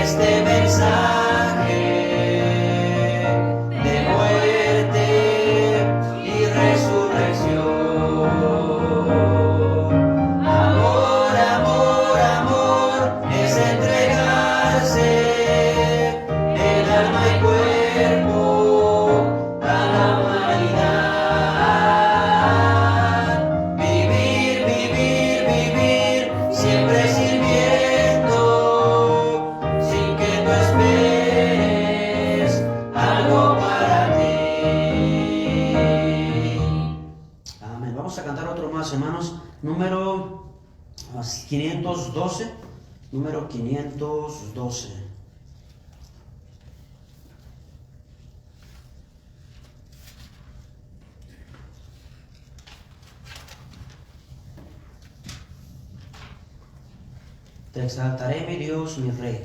este mensaje de muerte y resurrección. Amor, amor, amor, es entregarse en alma y cuerpo a la humanidad. Vivir, vivir, vivir, siempre sirviendo, sin que tú esperes algo para ti. Amén. Vamos a cantar otro más, hermanos. Número 512. Número 512. Te exaltaré, mi Dios, mi Rey.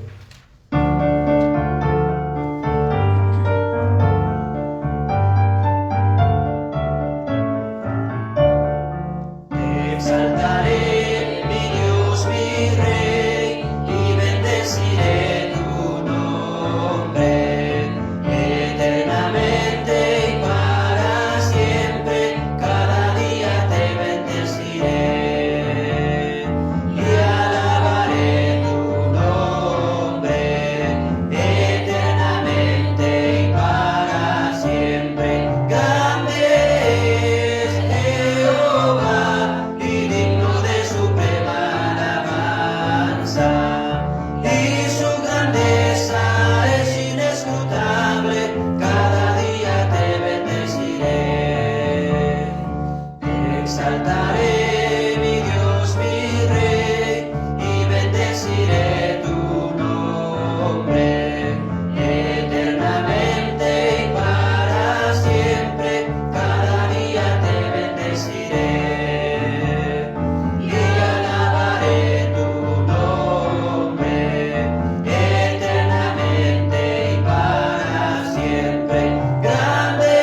Te exaltaré, mi Dios, mi Rey, y bendeciré tu nombre eternamente y para siempre. Cada día te bendeciré y alabaré tu nombre eternamente y para siempre. Grande es Jehová y digno de suprema alabanza, y su grandeza es inescrutable. Cada día te bendeciré. Te exaltaré, mi Dios, mi Rey, y bendeciré tu nombre eternamente y para siempre. Cada día te bendeciré y alabaré tu nombre eternamente y para siempre. Grande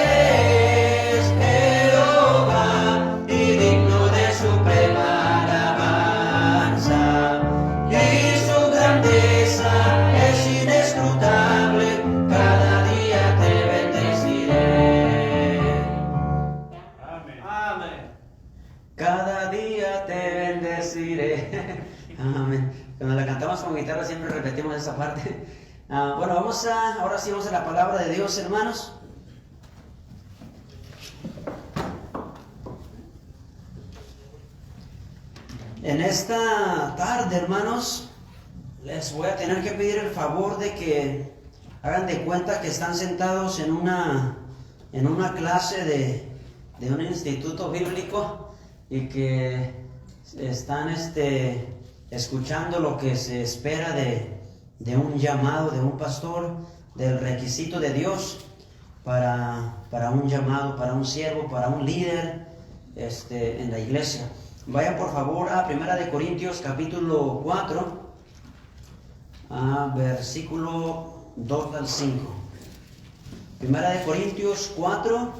es Jehová y digno de suprema alabanza, y su grandeza es inescrutable. Cada día te bendeciré. Amén. Cada día te bendeciré. Amén. Cuando la cantamos con guitarra siempre repetimos esa parte. Bueno, ahora sí vamos a la palabra de Dios, hermanos. En esta tarde, hermanos, les voy a tener que pedir el favor de que hagan de cuenta que están sentados en una clase de un instituto bíblico y que están escuchando lo que se espera de un llamado, de un pastor, del requisito de Dios para un llamado, para un siervo, para un líder en la iglesia. Vayan por favor a 1 Corintios capítulo 4, versículo 2 al 5. 1 Corintios 4,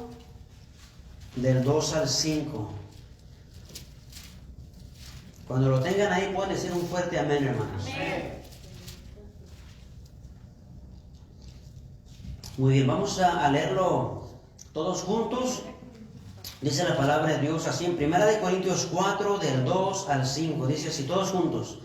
del 2 al 5. Cuando lo tengan ahí pueden decir un fuerte amén, hermanos. Amén. Muy bien, vamos a leerlo todos juntos. Dice la palabra de Dios así en 1 Corintios 4, del 2 al 5. Dice así, todos juntos.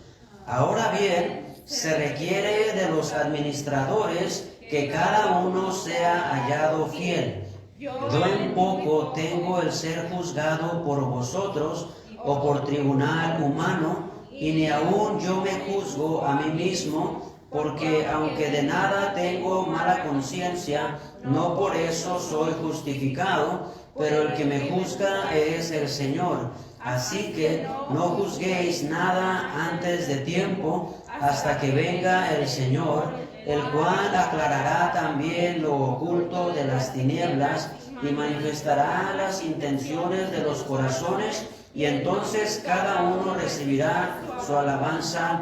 Ahora bien, se requiere de los administradores que cada uno sea hallado fiel. Yo en poco tengo el ser juzgado por vosotros o por tribunal humano, y ni aun yo me juzgo a mí mismo, porque aunque de nada tengo mala conciencia, no por eso soy justificado, pero el que me juzga es el Señor. Así que no juzguéis nada antes de tiempo, hasta que venga el Señor, el cual aclarará también lo oculto de las tinieblas y manifestará las intenciones de los corazones, y entonces cada uno recibirá su alabanza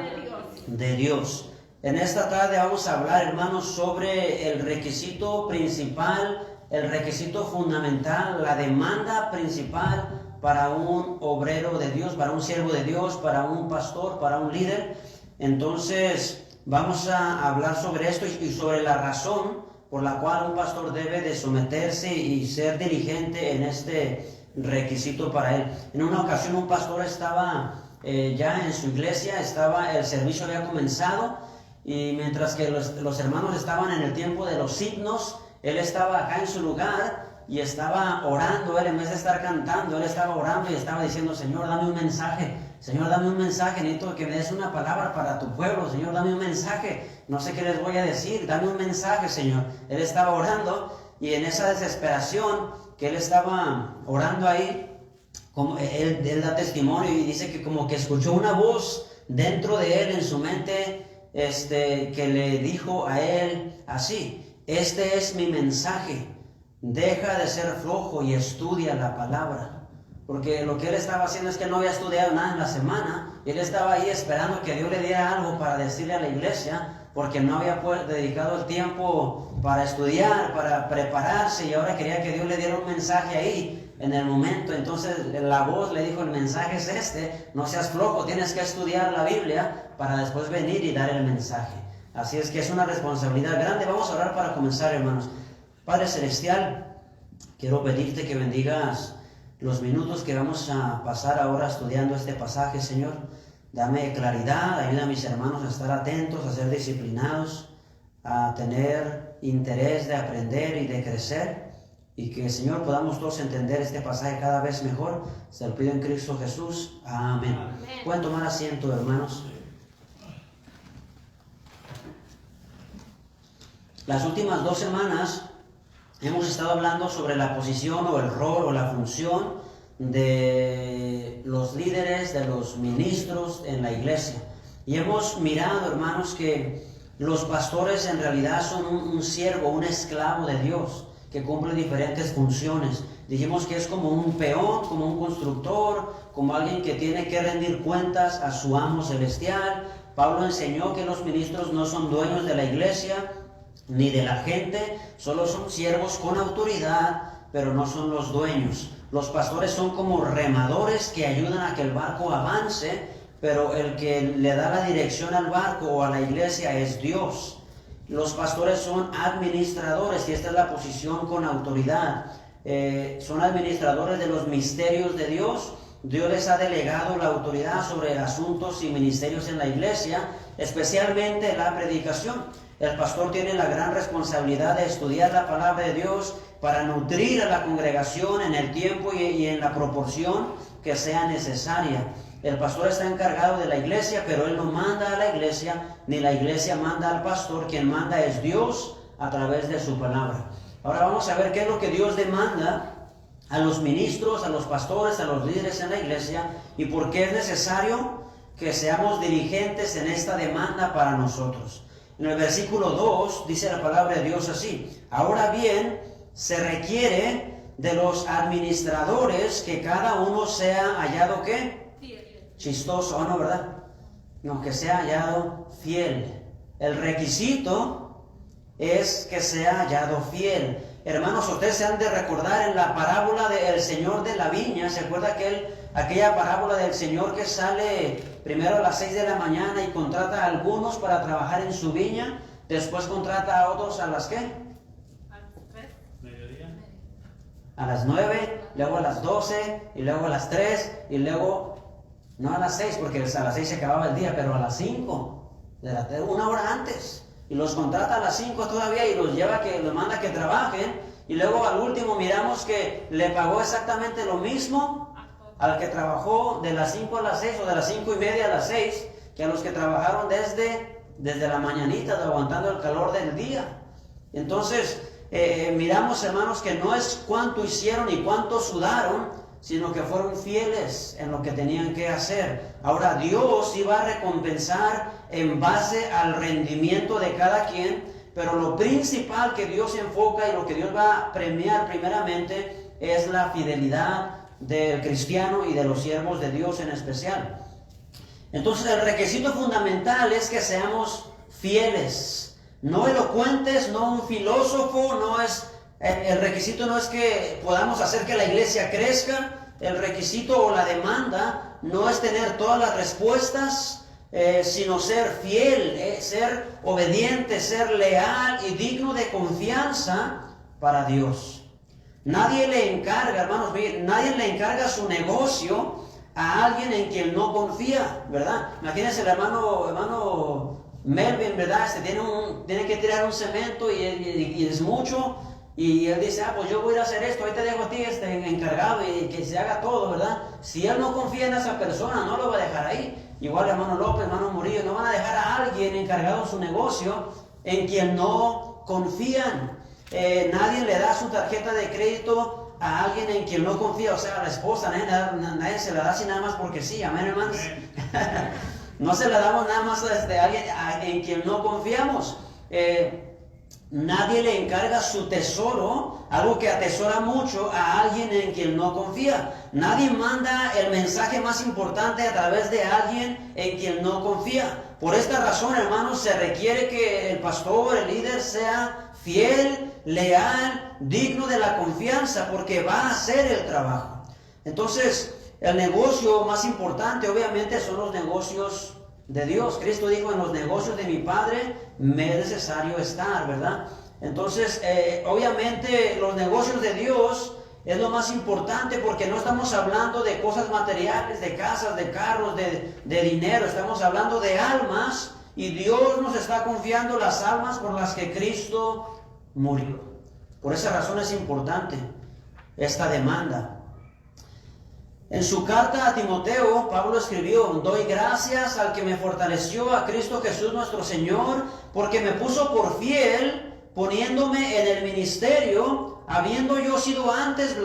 de Dios. En esta tarde vamos a hablar, hermanos, sobre el requisito principal, el requisito fundamental, la demanda principal para un obrero de Dios, para un siervo de Dios, para un pastor, para un líder. Entonces, vamos a hablar sobre esto y sobre la razón por la cual un pastor debe de someterse y ser diligente en este requisito para él. En una ocasión un pastor estaba ya en su iglesia, el servicio había comenzado, y mientras que los hermanos estaban en el tiempo de los himnos, él estaba acá en su lugar y estaba orando. Él, en vez de estar cantando, él estaba orando y estaba diciendo: Señor, dame un mensaje, Señor, dame un mensaje, necesito que me des una palabra para tu pueblo, Señor, dame un mensaje, no sé qué les voy a decir, dame un mensaje, Señor. Él estaba orando, y en esa desesperación que él estaba orando ahí, como él da testimonio y dice que como que escuchó una voz dentro de él, en su mente, que le dijo a él así: este es mi mensaje, deja de ser flojo y estudia la palabra. Porque lo que él estaba haciendo es que no había estudiado nada en la semana, y él estaba ahí esperando que Dios le diera algo para decirle a la iglesia, porque no había dedicado el tiempo para estudiar, para prepararse, y ahora quería que Dios le diera un mensaje ahí en el momento. Entonces la voz le dijo: el mensaje es este, no seas flojo, tienes que estudiar la Biblia para después venir y dar el mensaje. Así es que es una responsabilidad grande. Vamos a orar para comenzar, hermanos. Padre Celestial, quiero pedirte que bendigas los minutos que vamos a pasar ahora estudiando este pasaje, Señor. Dame claridad, ayuda a mis hermanos a estar atentos, a ser disciplinados, a tener interés de aprender y de crecer, y que, Señor, podamos todos entender este pasaje cada vez mejor. Se lo pido en Cristo Jesús. Amén. Pueden tomar asiento, hermanos. Las últimas 2 semanas hemos estado hablando sobre la posición o el rol o la función de los líderes, de los ministros en la iglesia. Y hemos mirado, hermanos, que los pastores en realidad son un siervo, un esclavo de Dios, que cumple diferentes funciones. Dijimos que es como un peón, como un constructor, como alguien que tiene que rendir cuentas a su amo celestial. Pablo enseñó que los ministros no son dueños de la iglesia ni de la gente, solo son siervos con autoridad, pero no son los dueños. Los pastores son como remadores que ayudan a que el barco avance, pero el que le da la dirección al barco o a la iglesia es Dios. Los pastores son administradores, y esta es la posición con autoridad. Son administradores de los misterios de Dios. Dios les ha delegado la autoridad sobre asuntos y ministerios en la iglesia, especialmente la predicación. El pastor tiene la gran responsabilidad de estudiar la palabra de Dios para nutrir a la congregación en el tiempo y en la proporción que sea necesaria. El pastor está encargado de la iglesia, pero él no manda a la iglesia, ni la iglesia manda al pastor. Quien manda es Dios a través de su palabra. Ahora vamos a ver qué es lo que Dios demanda a los ministros, a los pastores, a los líderes en la iglesia, y por qué es necesario que seamos diligentes en esta demanda para nosotros. En el versículo 2 dice la palabra de Dios así: ahora bien, se requiere de los administradores que cada uno sea hallado, ¿qué? Fiel. Chistoso, ¿no, verdad? No, que sea hallado fiel. El requisito es que sea hallado fiel. Hermanos, ustedes se han de recordar en la parábola del Señor de la viña. ¿Se acuerda aquella parábola del Señor que sale primero a las 6 de la mañana y contrata a algunos para trabajar en su viña? Después contrata a otros a las ¿qué? A las 3. Mediodía. A las 9, luego a las 12, y luego a las 3, y luego, no a las 6, porque a las 6 se acababa el día, pero a las 5, una hora antes. Y los contrata a las 5 todavía, y los manda que trabajen, y luego al último miramos que le pagó exactamente lo mismo al que trabajó de las 5 a las 6, o de las 5:30 a las 6, que a los que trabajaron desde la mañanita, aguantando el calor del día. Entonces miramos, hermanos, que no es cuánto hicieron y cuánto sudaron, sino que fueron fieles en lo que tenían que hacer. Ahora, Dios iba a recompensar en base al rendimiento de cada quien, pero lo principal que Dios enfoca y lo que Dios va a premiar primeramente es la fidelidad del cristiano y de los siervos de Dios en especial. Entonces, el requisito fundamental es que seamos fieles, no elocuentes, no un filósofo, el requisito no es que podamos hacer que la iglesia crezca. El requisito o la demanda no es tener todas las respuestas, sino ser fiel, ser obediente, ser leal y digno de confianza para Dios. Nadie le encarga, hermanos, nadie le encarga su negocio a alguien en quien no confía, ¿verdad? Imagínense el hermano Melvin, ¿verdad? Tiene que tirar un cemento y es mucho. Y él dice, pues yo voy a ir a hacer esto, ahí te dejo a ti encargado y que se haga todo, ¿verdad? Si él no confía en esa persona, no lo va a dejar ahí. Igual hermano López, hermano Murillo, no van a dejar a alguien encargado de su negocio en quien no confían. Nadie le da su tarjeta de crédito a alguien en quien no confía, o sea, a la esposa, nadie se la da así nada más porque sí, amén, hermanos. No se la damos nada más a alguien en quien no confiamos. Nadie le encarga su tesoro, algo que atesora mucho, a alguien en quien no confía. Nadie manda el mensaje más importante a través de alguien en quien no confía. Por esta razón, hermanos, se requiere que el pastor, el líder, sea fiel, leal, digno de la confianza, porque va a hacer el trabajo. Entonces, el negocio más importante, obviamente, son los negocios de Dios. Cristo dijo, en los negocios de mi Padre me es necesario estar, ¿verdad? Entonces, obviamente, los negocios de Dios es lo más importante, porque no estamos hablando de cosas materiales, de casas, de carros, de dinero. Estamos hablando de almas, y Dios nos está confiando las almas por las que Cristo murió. Por esa razón es importante esta demanda. En su carta a Timoteo, Pablo escribió, doy gracias al que me fortaleció, a Cristo Jesús nuestro Señor, porque me puso por fiel, poniéndome en el ministerio, habiendo yo sido antes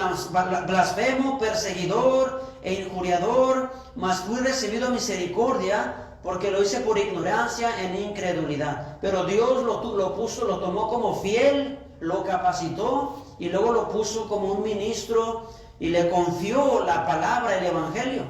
blasfemo, perseguidor e injuriador, mas fui recibido misericordia, porque lo hice por ignorancia en incredulidad. Pero Dios lo tomó como fiel, lo capacitó y luego lo puso como un ministro y le confió la palabra, el evangelio.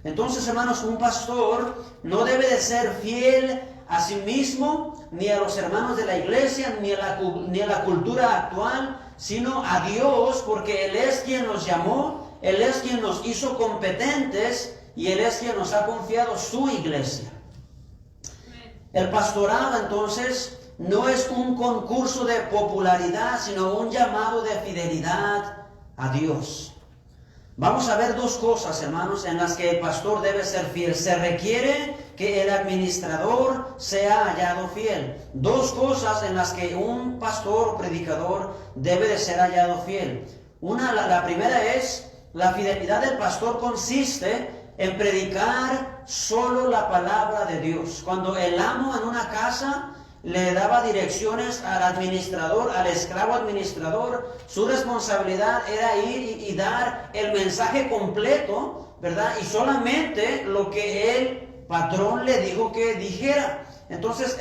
Entonces, hermanos, un pastor no debe de ser fiel a sí mismo, ni a los hermanos de la iglesia, ni a la cultura actual, sino a Dios, porque Él es quien nos llamó, Él es quien nos hizo competentes y Él es quien nos ha confiado su iglesia. El pastorado, entonces, no es un concurso de popularidad, sino un llamado de fidelidad a Dios. Vamos a ver dos cosas, hermanos, en las que el pastor debe ser fiel. Se requiere que el administrador sea hallado fiel. Dos cosas en las que un pastor o predicador debe de ser hallado fiel. La primera es, la fidelidad del pastor consiste en predicar solo la palabra de Dios. Cuando el amo en una casa le daba direcciones al administrador, al esclavo administrador, su responsabilidad era ir y dar el mensaje completo, ¿verdad? Y solamente lo que el patrón le dijo que dijera. Entonces,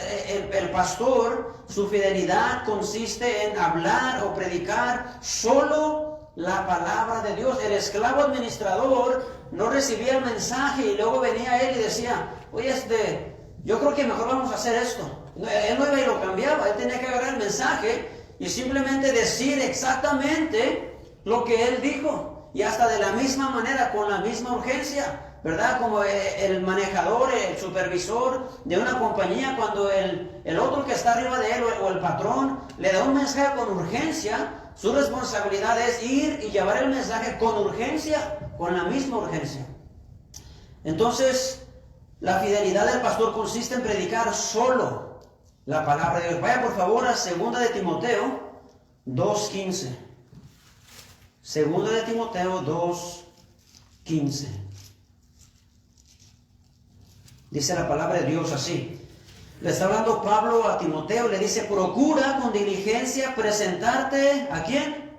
el pastor, su fidelidad consiste en hablar o predicar solo la palabra de Dios. El esclavo administrador no recibía el mensaje y luego venía él y decía, oye, yo creo que mejor vamos a hacer esto. Él no iba y lo cambiaba, él tenía que agarrar el mensaje y simplemente decir exactamente lo que él dijo, y hasta de la misma manera, con la misma urgencia, ¿verdad? Como el manejador, el supervisor de una compañía, cuando el otro que está arriba de él o el patrón le da un mensaje con urgencia, su responsabilidad es ir y llevar el mensaje con urgencia, con la misma urgencia. Entonces, la fidelidad del pastor consiste en predicar solo la palabra de Dios. Vaya por favor a 2 de Timoteo 2:15. 2 de Timoteo 2:15. Dice la palabra de Dios así. Le está hablando Pablo a Timoteo, le dice, procura con diligencia presentarte, ¿a quién?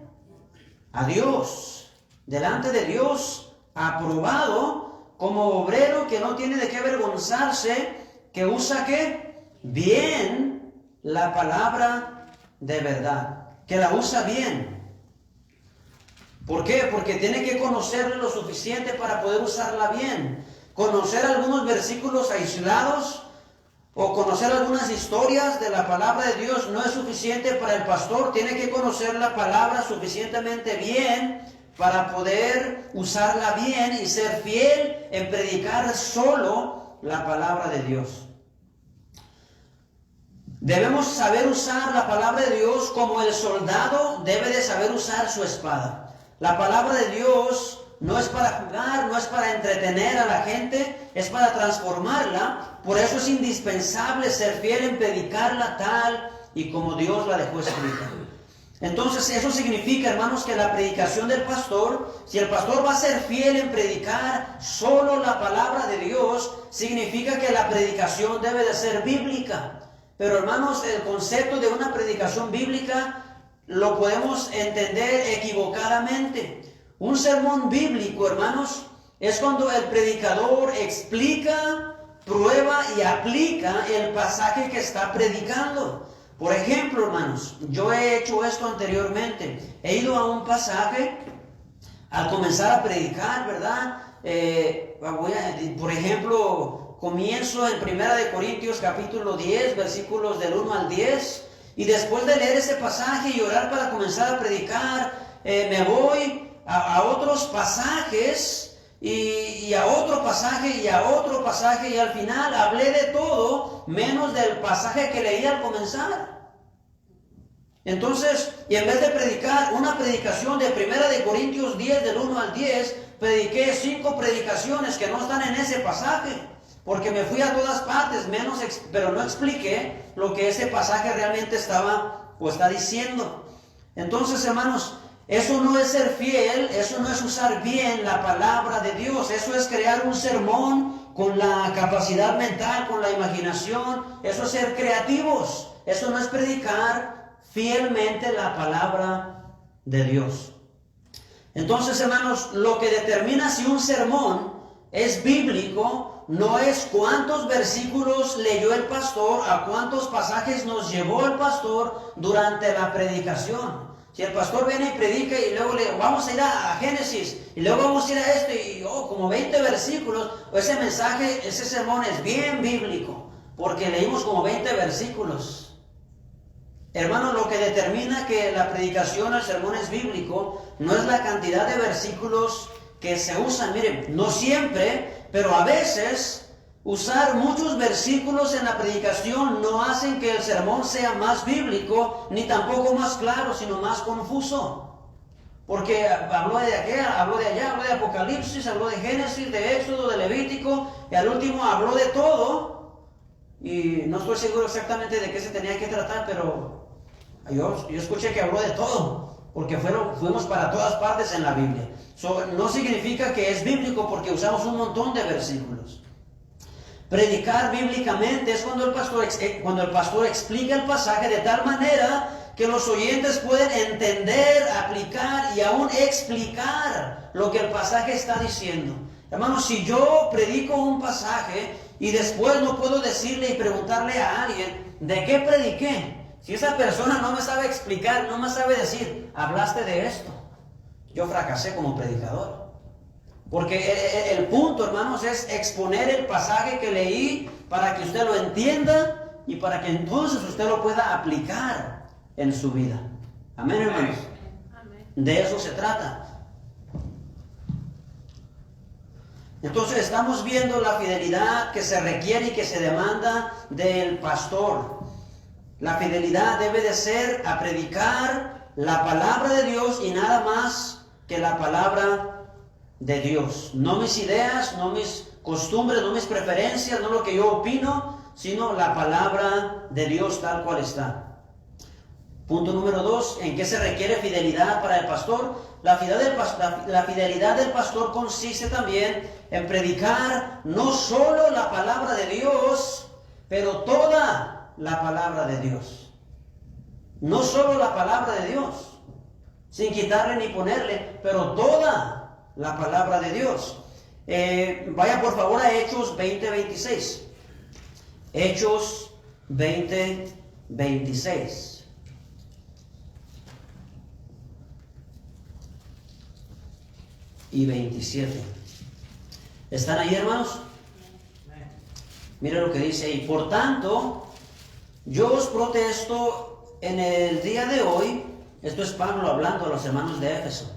A Dios, delante de Dios, aprobado, como obrero que no tiene de qué avergonzarse, que usa ¿qué? Bien la palabra de verdad, que la usa bien. ¿Por qué? Porque tiene que conocerle lo suficiente para poder usarla bien. Conocer algunos versículos aislados o conocer algunas historias de la palabra de Dios no es suficiente para el pastor. Tiene que conocer la palabra suficientemente bien para poder usarla bien y ser fiel en predicar solo la palabra de Dios. Debemos saber usar la palabra de Dios como el soldado debe de saber usar su espada. La palabra de Dios no es para jugar, no es para entretener a la gente, es para transformarla. Por eso es indispensable ser fiel en predicarla tal y como Dios la dejó escrita. Entonces eso significa, hermanos, que la predicación del pastor, si el pastor va a ser fiel en predicar solo la palabra de Dios, significa que la predicación debe de ser bíblica. Pero hermanos, el concepto de una predicación bíblica lo podemos entender equivocadamente. Un sermón bíblico, hermanos, es cuando el predicador explica, prueba y aplica el pasaje que está predicando. Por ejemplo, hermanos, yo he hecho esto anteriormente. He ido a un pasaje al comenzar a predicar, ¿verdad? Por ejemplo, comienzo en 1 Corintios capítulo 10, versículos del 1 al 10, y después de leer ese pasaje y orar para comenzar a predicar, me voy a otros pasajes y a otro pasaje y a otro pasaje, y al final hablé de todo menos del pasaje que leí al comenzar. Entonces, y en vez de predicar una predicación de 1 Corintios 10 del 1 al 10, prediqué 5 predicaciones que no están en ese pasaje, porque me fui a todas partes, pero no expliqué lo que ese pasaje realmente estaba o está diciendo. Entonces, hermanos, eso no es ser fiel, eso no es usar bien la palabra de Dios, eso es crear un sermón con la capacidad mental, con la imaginación, eso es ser creativos, eso no es predicar fielmente la palabra de Dios. Entonces, hermanos, lo que determina si un sermón es bíblico no es cuántos versículos leyó el pastor, a cuántos pasajes nos llevó el pastor durante la predicación. Si el pastor viene y predica y luego vamos a ir a Génesis y luego vamos a ir a esto y como 20 versículos, ese mensaje, ese sermón es bien bíblico, porque leímos como 20 versículos. Hermanos, lo que determina que la predicación, el sermón es bíblico, no es la cantidad de versículos que se usan. Miren, no siempre, pero a veces usar muchos versículos en la predicación no hacen que el sermón sea más bíblico, ni tampoco más claro, sino más confuso. Porque habló de aquí, habló de allá, habló de Apocalipsis, habló de Génesis, de Éxodo, de Levítico, y al último habló de todo. Y no estoy seguro exactamente de qué se tenía que tratar, pero yo escuché que habló de todo, porque fuimos para todas partes en la Biblia. No significa que es bíblico porque usamos un montón de versículos. Predicar bíblicamente es cuando el pastor explica el pasaje de tal manera que los oyentes pueden entender, aplicar y aún explicar lo que el pasaje está diciendo. Hermanos, si yo predico un pasaje y después no puedo decirle y preguntarle a alguien ¿de qué prediqué? Si esa persona no me sabe explicar, no me sabe decir hablaste de esto, yo fracasé como predicador. Porque el punto, hermanos, es exponer el pasaje que leí para que usted lo entienda y para que entonces usted lo pueda aplicar en su vida. Amén, hermanos. De eso se trata. Entonces estamos viendo la fidelidad que se requiere y que se demanda del pastor. La fidelidad debe de ser a predicar la palabra de Dios y nada más que la palabra de Dios. No mis ideas, no mis costumbres, no mis preferencias, no lo que yo opino, sino la palabra de Dios tal cual está. Punto número 2, ¿en qué se requiere fidelidad para el pastor? La fidelidad del pastor consiste también en predicar no solo la palabra de Dios, pero toda la palabra de Dios. No solo la palabra de Dios, sin quitarle ni ponerle, pero toda la palabra de Dios. Vaya por favor a Hechos 20:26. Hechos 20:26. Y 27. ¿Están ahí, hermanos? Miren lo que dice ahí. Por tanto, yo os protesto en el día de hoy. Esto es Pablo hablando a los hermanos de Éfeso,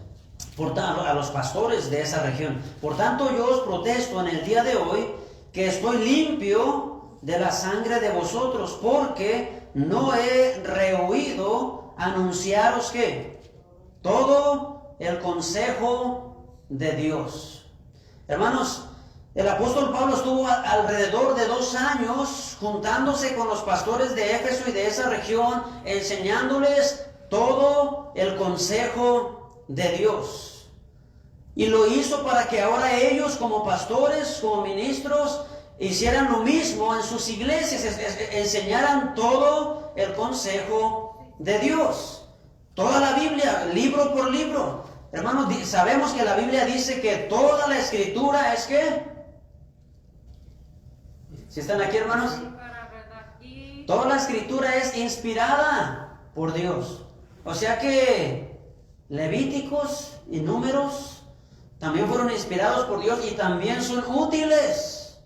a los pastores de esa región. Por tanto, yo os protesto en el día de hoy que estoy limpio de la sangre de vosotros, porque no he rehuido anunciaros que todo el consejo de Dios. Hermanos, el apóstol Pablo estuvo alrededor de 2 años juntándose con los pastores de Éfeso y de esa región, enseñándoles todo el consejo de Dios. Y lo hizo para que ahora ellos, como pastores, como ministros, hicieran lo mismo en sus iglesias, enseñaran todo el consejo de Dios. Toda la Biblia, libro por libro. Hermanos, sabemos que la Biblia dice que toda la escritura es que... ¿Sí están aquí, hermanos? Toda la escritura es inspirada por Dios. O sea que Levíticos y Números también fueron inspirados por Dios y también son útiles.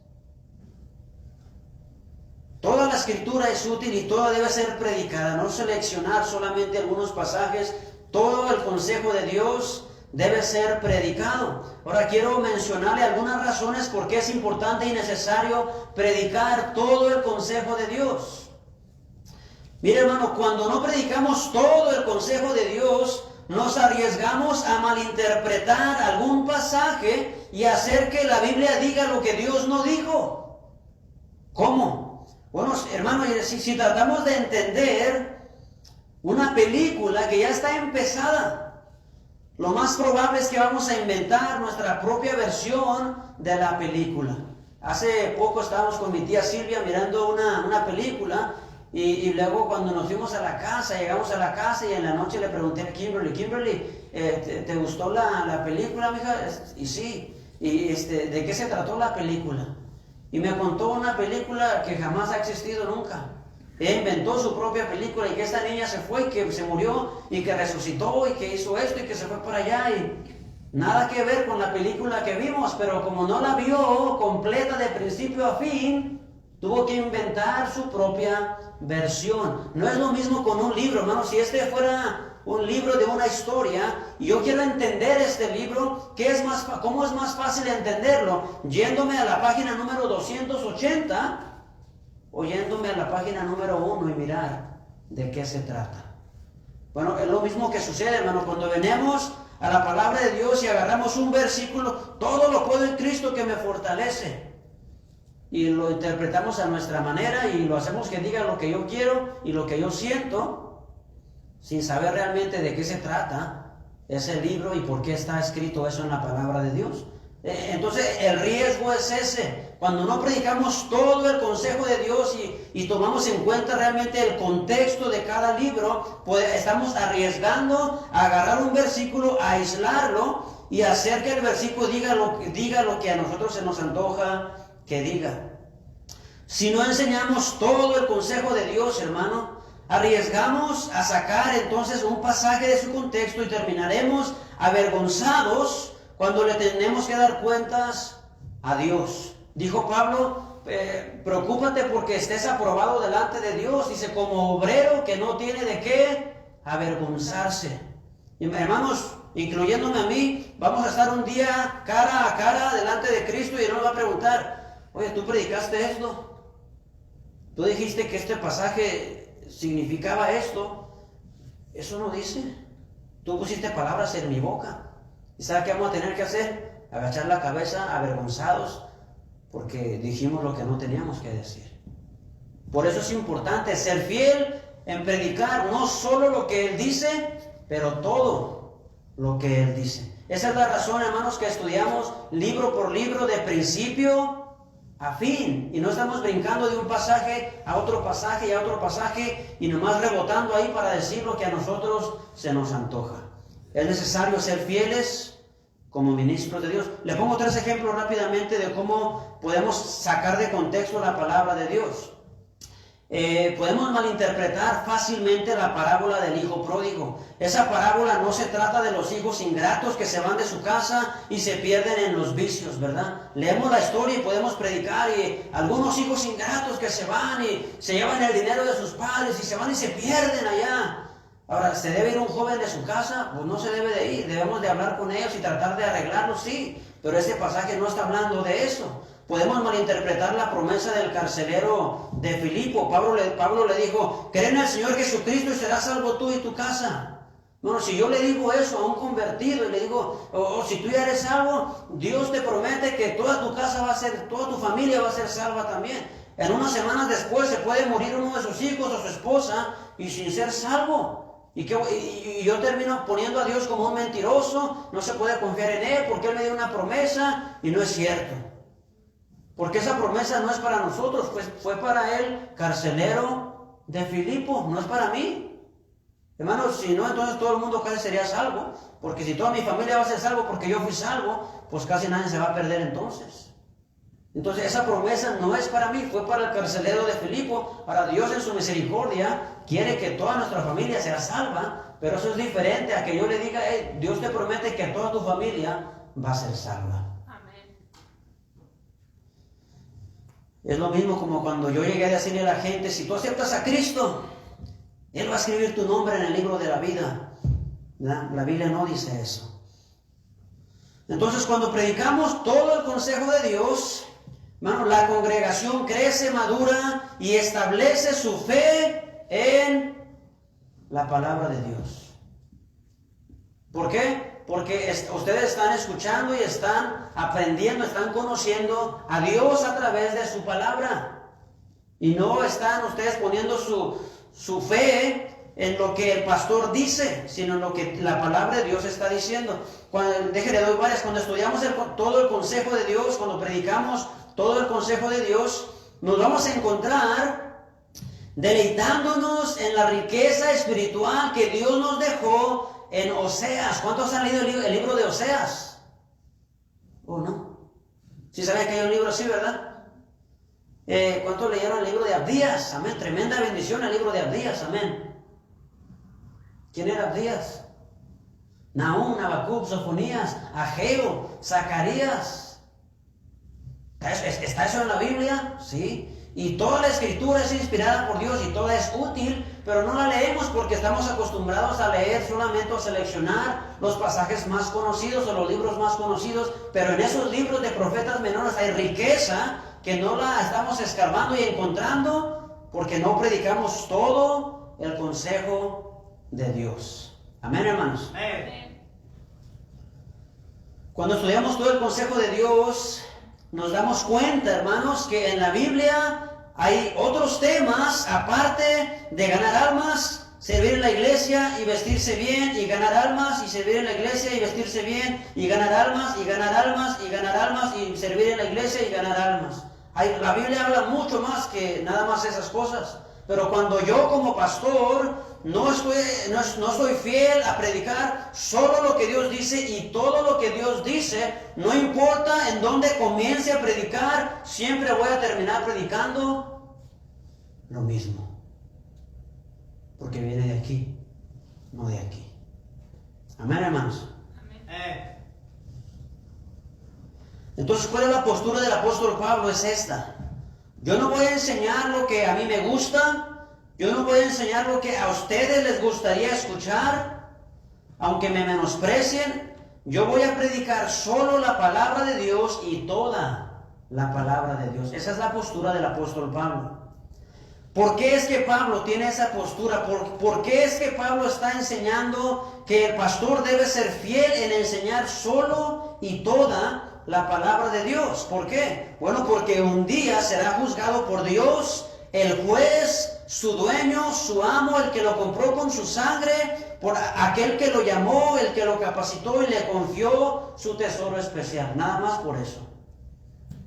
Toda la escritura es útil y toda debe ser predicada, no seleccionar solamente algunos pasajes. Todo el consejo de Dios debe ser predicado. Ahora quiero mencionarle algunas razones por qué es importante y necesario predicar todo el consejo de Dios. Mire, hermano, cuando no predicamos todo el consejo de Dios, nos arriesgamos a malinterpretar algún pasaje y hacer que la Biblia diga lo que Dios no dijo. ¿Cómo? Bueno, hermano, si tratamos de entender una película que ya está empezada, lo más probable es que vamos a inventar nuestra propia versión de la película. Hace poco estábamos con mi tía Silvia mirando una película y luego cuando nos fuimos a la casa, llegamos a la casa y en la noche le pregunté a Kimberly, ¿te gustó la película, mija? Y sí. ¿De qué se trató la película? Y me contó una película que jamás ha existido nunca. Ella inventó su propia película y que esta niña se fue y que se murió y que resucitó y que hizo esto y que se fue para allá y nada que ver con la película que vimos, pero como no la vio completa de principio a fin, tuvo que inventar su propia versión. No es lo mismo con un libro, hermano. Si este fuera un libro de una historia y yo quiero entender este libro, ¿cómo es más fácil entenderlo? Yéndome a la página número 280 o yéndome a la página número 1 y mirar de qué se trata. Bueno, es lo mismo que sucede, hermano, cuando venimos a la palabra de Dios y agarramos un versículo, todo lo puedo en Cristo que me fortalece. Y lo interpretamos a nuestra manera y lo hacemos que diga lo que yo quiero y lo que yo siento, sin saber realmente de qué se trata ese libro y por qué está escrito eso en la palabra de Dios. Entonces el riesgo es ese. Cuando no predicamos todo el consejo de Dios y tomamos en cuenta realmente el contexto de cada libro, pues estamos arriesgando a agarrar un versículo, a aislarlo y hacer que el versículo diga lo que a nosotros se nos antoja que diga. Si no enseñamos todo el consejo de Dios, hermano, arriesgamos a sacar entonces un pasaje de su contexto y terminaremos avergonzados cuando le tenemos que dar cuentas a Dios. Dijo Pablo, preocúpate porque estés aprobado delante de Dios. Dice, como obrero que no tiene de qué avergonzarse. Y hermanos, incluyéndome a mí, vamos a estar un día cara a cara delante de Cristo y Él nos va a preguntar, oye, ¿tú predicaste esto? ¿Tú dijiste que este pasaje significaba esto? Eso no dice. Tú pusiste palabras en mi boca. ¿Y sabes qué vamos a tener que hacer? Agachar la cabeza avergonzados porque dijimos lo que no teníamos que decir. Por eso es importante ser fiel en predicar no solo lo que Él dice, pero todo lo que Él dice. Esa es la razón, hermanos, que estudiamos libro por libro de principio a fin. Y no estamos brincando de un pasaje a otro pasaje y a otro pasaje y nomás rebotando ahí para decir lo que a nosotros se nos antoja. Es necesario ser fieles como ministros de Dios. Le pongo 3 ejemplos rápidamente de cómo podemos sacar de contexto la palabra de Dios. Podemos malinterpretar fácilmente la parábola del hijo pródigo. Esa parábola no se trata de los hijos ingratos que se van de su casa y se pierden en los vicios, ¿verdad? Leemos la historia y podemos predicar y algunos hijos ingratos que se van y se llevan el dinero de sus padres y se van y se pierden allá. Ahora, ¿se debe ir un joven de su casa? Pues no se debe de ir. Debemos de hablar con ellos y tratar de arreglarlos, sí. Pero este pasaje no está hablando de eso. podemos malinterpretar la promesa del carcelero de Filipo. Pablo le dijo, cree en el Señor Jesucristo y serás salvo tú y tu casa. Bueno, si yo le digo eso a un convertido y le digo, si tú ya eres salvo, Dios te promete que toda tu casa va a ser, toda tu familia va a ser salva también. En unas semanas después se puede morir uno de sus hijos o su esposa y sin ser salvo. Y yo termino poniendo a Dios como un mentiroso, no se puede confiar en Él porque Él me dio una promesa y no es cierto. Porque esa promesa no es para nosotros, pues fue para el carcelero de Filipo, no es para mí. Hermanos, si no, entonces todo el mundo casi sería salvo, porque si toda mi familia va a ser salvo porque yo fui salvo, pues casi nadie se va a perder entonces. Entonces esa promesa no es para mí, fue para el carcelero de Filipo. Ahora Dios en su misericordia quiere que toda nuestra familia sea salva, pero eso es diferente a que yo le diga, Dios te promete que toda tu familia va a ser salva. Amén. Es lo mismo como cuando yo llegué a decirle a la gente, si tú aceptas a Cristo, Él va a escribir tu nombre en el libro de la vida. La Biblia no dice eso. Entonces cuando predicamos todo el consejo de Dios, hermano, la congregación crece, madura y establece su fe en la palabra de Dios. ¿Por qué? Porque ustedes están escuchando y están aprendiendo, están conociendo a Dios a través de su palabra. Y no están ustedes poniendo su fe en lo que el pastor dice, sino en lo que la palabra de Dios está diciendo. Déjenle doy varias. Cuando estudiamos todo el consejo de Dios, cuando predicamos todo el consejo de Dios, nos vamos a encontrar deleitándonos en la riqueza espiritual que Dios nos dejó en Oseas. ¿Cuántos han leído el libro de Oseas? ¿O no? ¿Sí saben que hay un libro así, verdad? ¿Cuántos leyeron el libro de Abdías? Amén. Tremenda bendición el libro de Abdías. Amén. ¿Quién era Abdías? Nahum, Habacuc, Sofonías, Ageo, Zacarías. ¿Está eso en la Biblia? Sí. Y toda la escritura es inspirada por Dios y toda es útil, pero no la leemos porque estamos acostumbrados a leer solamente o seleccionar los pasajes más conocidos o los libros más conocidos, pero en esos libros de profetas menores hay riqueza que no la estamos escarbando y encontrando porque no predicamos todo el consejo de Dios. Amén, hermanos. Amén. Cuando estudiamos todo el consejo de Dios, nos damos cuenta, hermanos, que en la Biblia hay otros temas aparte de ganar almas, servir en la iglesia y vestirse bien, y ganar almas y servir en la iglesia y vestirse bien, y ganar almas y ganar almas y ganar almas y servir en la iglesia y ganar almas. La Biblia habla mucho más que nada más esas cosas. Pero cuando yo como pastor no soy fiel a predicar solo lo que Dios dice y todo lo que Dios dice, no importa en dónde comience a predicar, siempre voy a terminar predicando lo mismo. Porque viene de aquí, no de aquí. Amén, hermanos. Amén. Entonces, ¿cuál es la postura del apóstol Pablo? Es esta. Yo no voy a enseñar lo que a mí me gusta. Yo no voy a enseñar lo que a ustedes les gustaría escuchar. Aunque me menosprecien, yo voy a predicar solo la palabra de Dios y toda la palabra de Dios. Esa es la postura del apóstol Pablo. ¿Por qué es que Pablo tiene esa postura? ¿Por qué es que Pablo está enseñando que el pastor debe ser fiel en enseñar solo y toda la palabra de Dios? ¿Por qué? Bueno, porque un día será juzgado por Dios, el juez, su dueño, su amo, el que lo compró con su sangre, por aquel que lo llamó, el que lo capacitó y le confió su tesoro especial. Nada más por eso.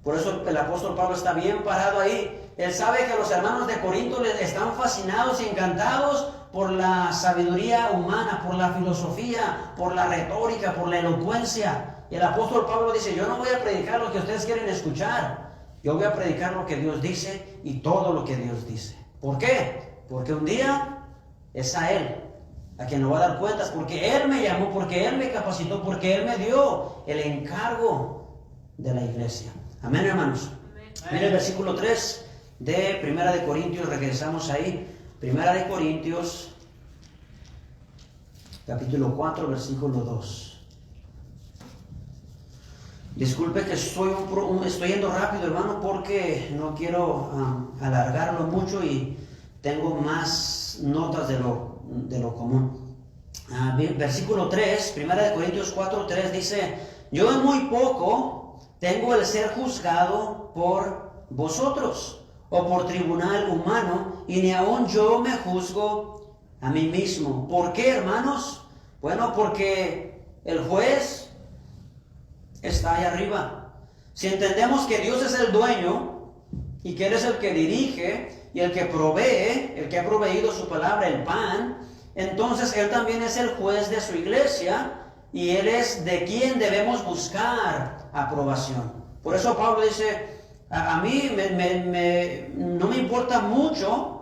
Por eso el apóstol Pablo está bien parado ahí. Él sabe que los hermanos de Corinto están fascinados y encantados por la sabiduría humana, por la filosofía, por la retórica, por la elocuencia. Y el apóstol Pablo dice, yo no voy a predicar lo que ustedes quieren escuchar. Yo voy a predicar lo que Dios dice y todo lo que Dios dice. ¿Por qué? Porque un día es a Él a quien le voy a dar cuentas, porque Él me llamó, porque Él me capacitó, porque Él me dio el encargo de la iglesia. Amén, hermanos. Mira el versículo 3 de Primera de Corintios, regresamos ahí. Primera de Corintios, capítulo 4, versículo 2. Disculpe que estoy yendo rápido, hermano, porque no quiero alargarlo mucho y tengo más notas de lo común. Versículo 3, 1 Corintios 4:3 dice: yo en muy poco tengo el ser juzgado por vosotros, o por tribunal humano, y ni aun yo me juzgo a mí mismo. ¿Por qué, hermanos? Bueno, porque el juez está ahí arriba. Si entendemos que Dios es el dueño y que Él es el que dirige y el que provee, el que ha proveído su palabra, el pan, entonces Él también es el juez de su iglesia y Él es de quien debemos buscar aprobación. Por eso Pablo dice: a mí no me importa mucho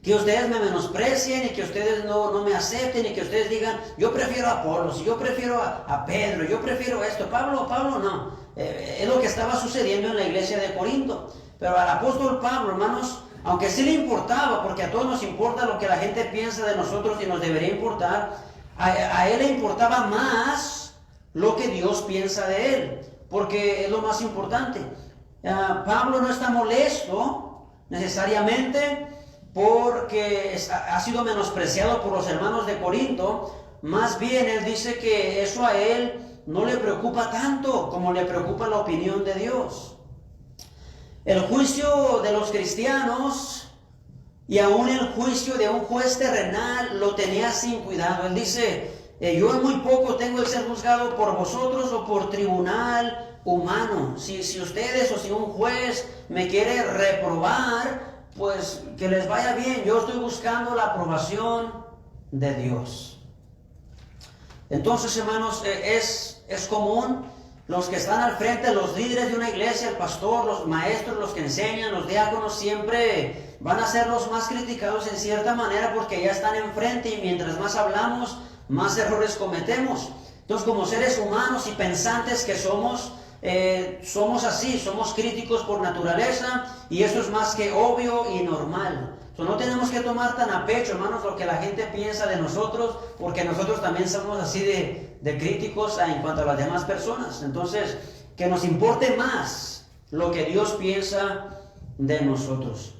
que ustedes me menosprecien y que ustedes no me acepten y que ustedes digan: yo prefiero a Apolos, yo prefiero a Pedro, yo prefiero esto. Pablo no. Es lo que estaba sucediendo en la iglesia de Corinto. Pero al apóstol Pablo, hermanos, aunque sí le importaba, porque a todos nos importa lo que la gente piensa de nosotros y nos debería importar, a él le importaba más lo que Dios piensa de él, porque es lo más importante. Pablo no está molesto necesariamente porque ha sido menospreciado por los hermanos de Corinto. Más bien él dice que eso a él no le preocupa tanto como le preocupa la opinión de Dios. El juicio de los cristianos y aún el juicio de un juez terrenal lo tenía sin cuidado. Él dice: yo en muy poco tengo el ser juzgado por vosotros o por tribunal humano. Si ustedes o si un juez me quiere reprobar, pues que les vaya bien. Yo estoy buscando la aprobación de Dios. Entonces, hermanos, es común. Los que están al frente, los líderes de una iglesia, el pastor, los maestros, los que enseñan, los diáconos, siempre van a ser los más criticados en cierta manera porque ya están enfrente y mientras más hablamos, más errores cometemos. Entonces, como seres humanos y pensantes que somos así, somos críticos por naturaleza y eso es más que obvio y normal. No tenemos que tomar tan a pecho, hermanos, lo que la gente piensa de nosotros, porque nosotros también somos así de críticos en cuanto a las demás personas. Entonces, que nos importe más lo que Dios piensa de nosotros.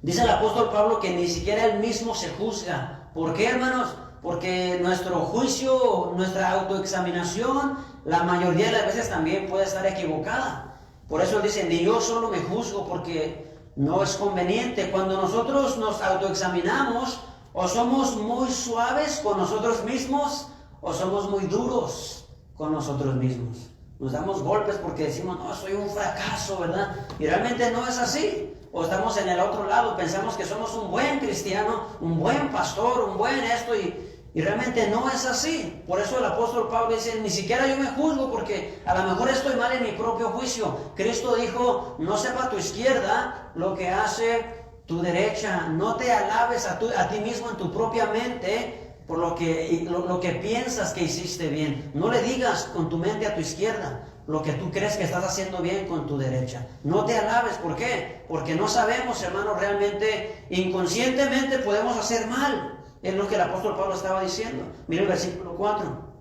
Dice el apóstol Pablo que ni siquiera él mismo se juzga. ¿Por qué, hermanos? Porque nuestro juicio, nuestra autoexaminación, la mayoría de las veces también puede estar equivocada. Por eso dicen: ni yo solo me juzgo, porque no es conveniente. Cuando nosotros nos autoexaminamos, o somos muy suaves con nosotros mismos, o somos muy duros con nosotros mismos. Nos damos golpes porque decimos: no, soy un fracaso, ¿verdad? Y realmente no es así. O estamos en el otro lado, pensamos que somos un buen cristiano, un buen pastor, un buen esto, y realmente no es así. Por eso el apóstol Pablo dice: ni siquiera yo me juzgo, porque a lo mejor estoy mal en mi propio juicio. Cristo dijo: no sepa tu izquierda lo que hace tu derecha. No te alabes a ti mismo en tu propia mente por lo que piensas que hiciste bien. No le digas con tu mente a tu izquierda lo que tú crees que estás haciendo bien con tu derecha. No te alabes. ¿Por qué? Porque no sabemos, hermano, realmente, inconscientemente podemos hacer mal. Es lo que el apóstol Pablo estaba diciendo. Mira el versículo 4.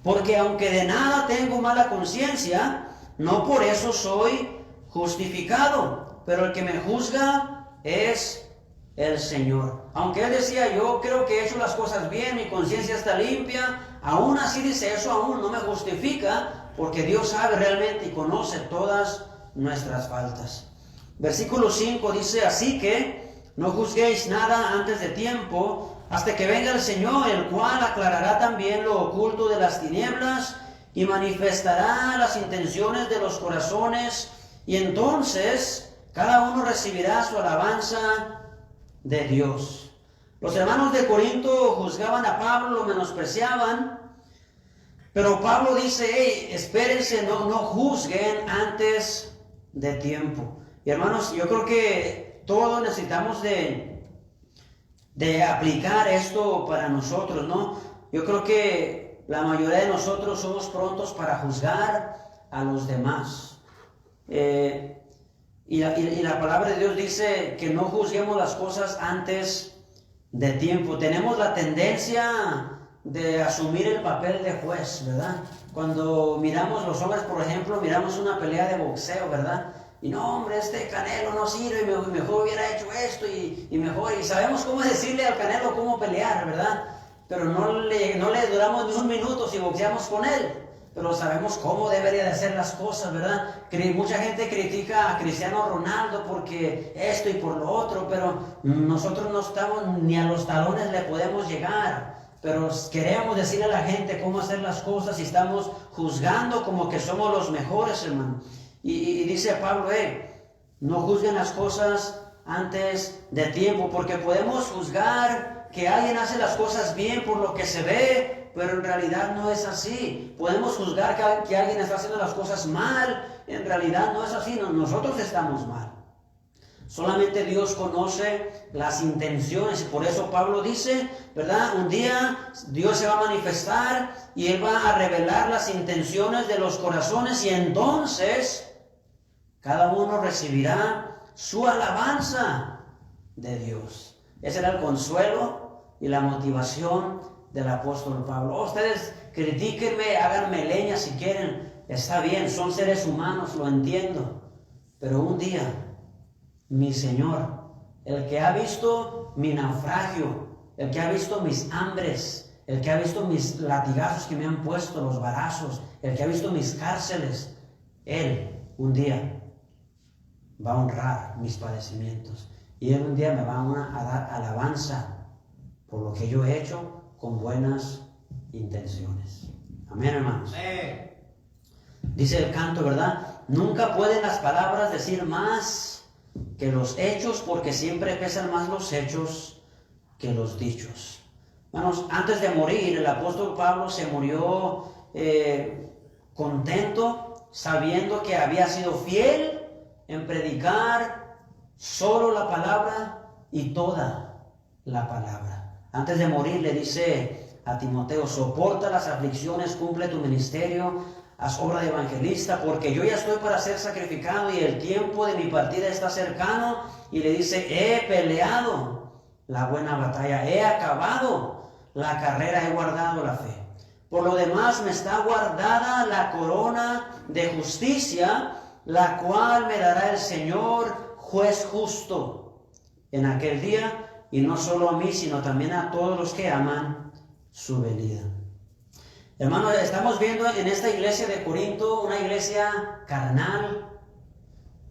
Porque aunque de nada tengo mala conciencia, no por eso soy justificado. Pero el que me juzga es el Señor. Aunque él decía: yo creo que he hecho las cosas bien, mi conciencia está limpia, aún así dice: eso aún no me justifica, porque Dios sabe realmente y conoce todas nuestras faltas. Versículo 5 dice: así que no juzguéis nada antes de tiempo, hasta que venga el Señor, el cual aclarará también lo oculto de las tinieblas y manifestará las intenciones de los corazones, y entonces cada uno recibirá su alabanza de Dios. Los hermanos de Corinto juzgaban a Pablo, lo menospreciaban, pero Pablo dice: hey, espérense, no juzguen antes de tiempo. Y hermanos, yo creo que todos necesitamos de aplicar esto para nosotros, ¿no? Yo creo que la mayoría de nosotros somos prontos para juzgar a los demás. Y la palabra de Dios dice que no juzguemos las cosas antes de tiempo. Tenemos la tendencia de asumir el papel de juez, ¿verdad? Cuando miramos los hombres, por ejemplo, miramos una pelea de boxeo, ¿verdad? Y no, hombre, este Canelo no sirve, mejor hubiera hecho esto y mejor. Y sabemos cómo decirle al Canelo cómo pelear, ¿verdad? Pero no le duramos ni un minuto si boxeamos con él. Pero sabemos cómo debería de hacer las cosas, ¿verdad? Mucha gente critica a Cristiano Ronaldo porque esto y por lo otro, pero nosotros no estamos ni a los talones le podemos llegar. Pero queremos decirle a la gente cómo hacer las cosas y estamos juzgando como que somos los mejores, hermano. Y dice Pablo, no juzguen las cosas antes de tiempo, porque podemos juzgar que alguien hace las cosas bien por lo que se ve, pero en realidad no es así. Podemos juzgar que alguien está haciendo las cosas mal, en realidad no es así, nosotros estamos mal. Solamente Dios conoce las intenciones y por eso Pablo dice, ¿verdad? Un día Dios se va a manifestar y Él va a revelar las intenciones de los corazones y entonces cada uno recibirá su alabanza de Dios. Ese era el consuelo y la motivación del apóstol Pablo. Ustedes critíquenme, háganme leña si quieren, está bien, son seres humanos, lo entiendo, pero un día mi Señor, el que ha visto mi naufragio, el que ha visto mis hambres, el que ha visto mis latigazos que me han puesto, los varazos, el que ha visto mis cárceles, Él un día va a honrar mis padecimientos y Él un día me va a dar alabanza por lo que yo he hecho con buenas intenciones. Amén, hermanos. Dice el canto, ¿verdad? Nunca pueden las palabras decir más que los hechos, porque siempre pesan más los hechos que los dichos. Hermanos, antes de morir, el apóstol Pablo se murió contento, sabiendo que había sido fiel en predicar solo la palabra y toda la palabra. Antes de morir le dice a Timoteo, soporta las aflicciones, cumple tu ministerio, haz obra de evangelista, porque yo ya estoy para ser sacrificado y el tiempo de mi partida está cercano. Y le dice, he peleado la buena batalla, he acabado la carrera, he guardado la fe. Por lo demás me está guardada la corona de justicia, la cual me dará el Señor, juez justo, en aquel día, y no solo a mí, sino también a todos los que aman su venida. Hermanos, estamos viendo en esta iglesia de Corinto una iglesia carnal,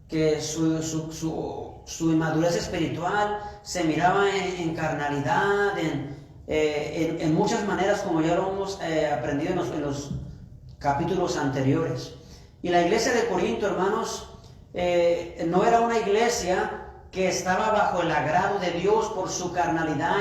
que su inmadurez espiritual se miraba en carnalidad, en muchas maneras, como ya lo hemos aprendido en los capítulos anteriores. Y la iglesia de Corinto, hermanos, no era una iglesia que estaba bajo el agrado de Dios por su carnalidad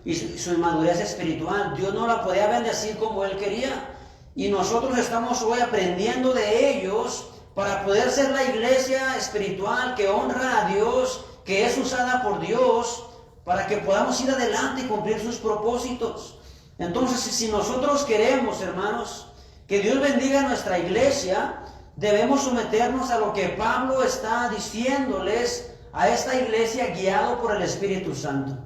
y su inmadurez espiritual. Dios no la podía bendecir como Él quería. Y nosotros estamos hoy aprendiendo de ellos para poder ser la iglesia espiritual que honra a Dios, que es usada por Dios, para que podamos ir adelante y cumplir sus propósitos. Entonces, si nosotros queremos, hermanos, que Dios bendiga a nuestra iglesia, debemos someternos a lo que Pablo está diciéndoles a esta iglesia guiado por el Espíritu Santo.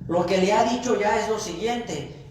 Lo que le ha dicho ya es lo siguiente: